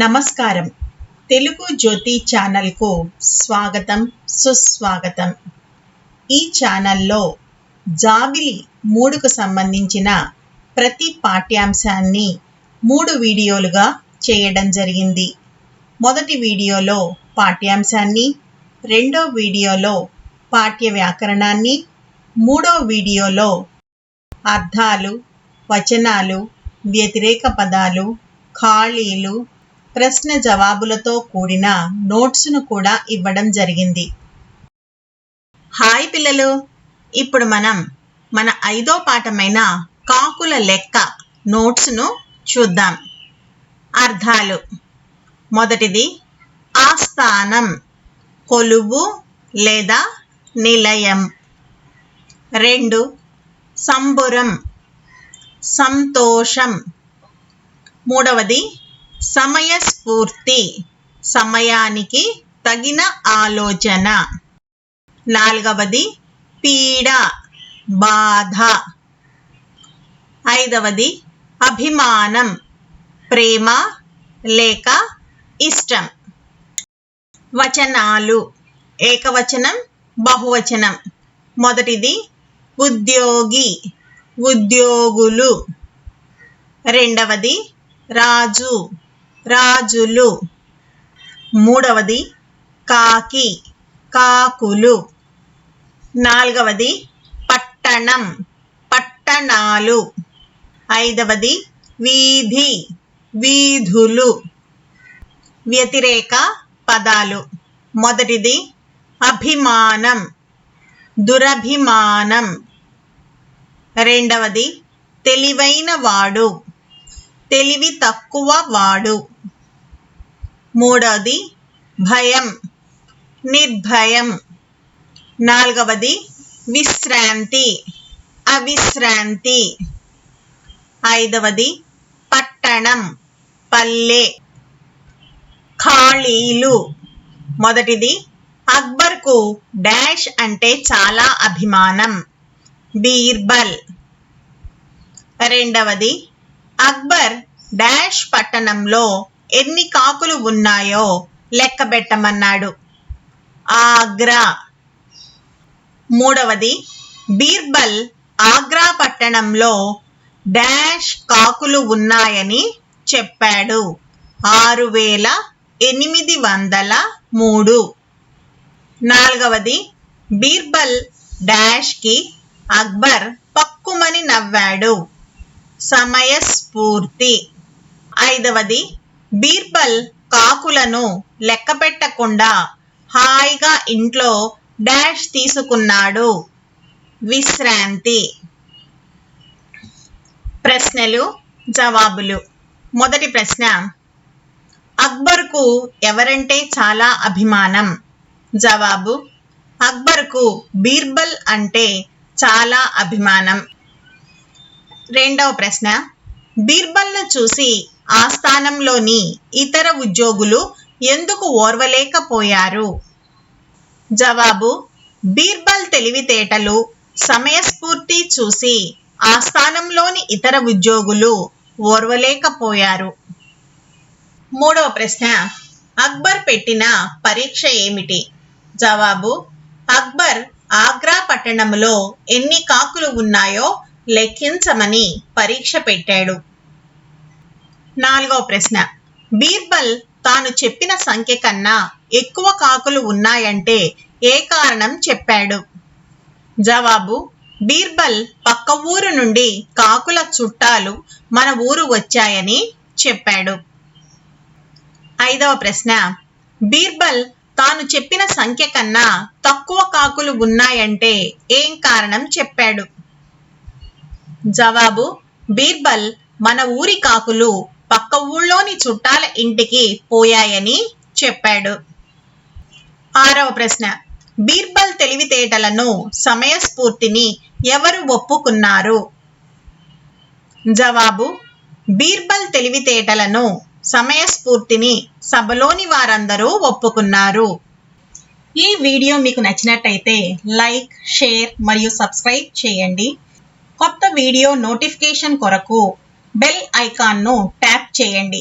నమస్కారం. తెలుగు జ్యోతి ఛానల్కు స్వాగతం, సుస్వాగతం. ఈ ఛానల్లో జాబిలి 3కు సంబంధించిన ప్రతి పాఠ్యాంశాన్ని 3 వీడియోలుగా చేయడం జరిగింది. మొదటి వీడియోలో పాఠ్యాంశాన్ని, రెండో వీడియోలో పాఠ్య వ్యాకరణాన్ని, మూడో వీడియోలో అర్థాలు, వచనాలు, వ్యతిరేక పదాలు, ఖాళీలు, ప్రశ్న జవాబులతో కూడిన నోట్స్ను కూడా ఇవ్వడం జరిగింది. హాయ్ పిల్లలు, ఇప్పుడు మనం మన 5వ పాఠమైన కాకుల లెక్క నోట్స్ను చూద్దాం. అర్థాలు. మొదటిది ఆస్థానం, కొలువు లేదా నిలయం. 2 సంబురం, సంతోషం. మూడవది సమయస్ఫూర్తి, సమయానికి తగిన ఆలోచన. 4వది పీడ, బాధ. 5వది అభిమానం, ప్రేమ లేక ఇష్టం. వచనాలు. ఏకవచనం, బహువచనం. మొదటిది ఉద్యోగి, ఉద్యోగులు. రెండవది రాజు, రాజులు. మూడవది కాకి, కాకులు. 4వది పట్టణం, పట్టణాలు. 5వది వీధి, వీధులు. వ్యతిరేక పదాలు. మొదటిది అభిమానం, దురభిమానం. రెండవది తెలివైన వాడు, తెలివి తక్కువ వాడు. మూడవది భయం, నిర్భయం. 4వది విశ్రాంతి, అవిశ్రాంతి. 5వది పట్టణం, పల్లె. ఖాళీలు. మొదటిది అక్బర్కు డాష్ అంటే చాలా అభిమానం, బీర్బల్. రెండవది అక్బర్ డాష్ పట్టణంలో ఎన్ని కాకులు ఉన్నాయో లెక్కబెట్టమన్నాడు, ఆగ్రా. మూడవది బీర్బల్ ఆగ్రా పట్టణంలో డాష్ కాకులు ఉన్నాయని చెప్పాడు, 6803. 4వది బీర్బల్ డాష్కి అక్బర్ పక్కుమని నవ్వాడు, సమయస్ఫూర్తి. 5వది బీర్బల్ కాకులను లెక్కపెట్టకుండా హాయిగా ఇంట్లో డాష్ తీసుకున్నాడు, విశ్రాంతి. ప్రశ్నలు, జవాబులు. మొదటి ప్రశ్న, అక్బర్కు ఎవరంటే చాలా అభిమానం? జవాబు, అక్బర్కు బీర్బల్ అంటే చాలా అభిమానం. రెండవ ప్రశ్న, బీర్బల్ను చూసి ఆస్థానంలోని ఇతర ఉద్యోగులు ఎందుకు ఓర్వలేకపోయారు? జవాబు, బీర్బల్ తెలివితేటలు, సమయస్ఫూర్తి చూసి ఆస్థానంలోని ఇతర ఉద్యోగులు ఓర్వలేకపోయారు. మూడవ ప్రశ్న, అక్బర్ పెట్టిన పరీక్ష ఏమిటి? జవాబు, అక్బర్ ఆగ్రా పట్టణంలో ఎన్ని కాకులు ఉన్నాయో లెక్కించమని పరీక్ష పెట్టాడు. 4వ ప్రశ్న, బీర్బల్ తాను చెప్పిన సంఖ్య కన్నా ఎక్కువ కాకులు ఉన్నాయంటే ఏ కారణం చెప్పాడు? జవాబు, బీర్బల్ పక్క ఊరు నుండి కాకుల చుట్టాలు మన ఊరు వచ్చాయని చెప్పాడు. 5వ ప్రశ్న, బీర్బల్ తాను చెప్పిన సంఖ్య కన్నా తక్కువ కాకులు ఉన్నాయంటే ఏం కారణం చెప్పాడు? జవాబు, బీర్బల్ మన ఊరి కాకులు పక్క ఊళ్ళోని చుట్టాల ఇంటికి పోయాయని చెప్పాడు. 6వ ప్రశ్న, బీర్బల్ తెలివితేటలను, సమయస్ఫూర్తిని ఎవరు ఒప్పుకున్నారు? జవాబు, బీర్బల్ తెలివితేటలను, సమయస్ఫూర్తిని సభలోని వారందరూ ఒప్పుకున్నారు. ఈ వీడియో మీకు నచ్చినట్టయితే లైక్, షేర్ మరియు సబ్స్క్రైబ్ చేయండి. కొత్త వీడియో నోటిఫికేషన్ కొరకు బెల్ ఐకాన్ను ట్యాప్ చేయండి.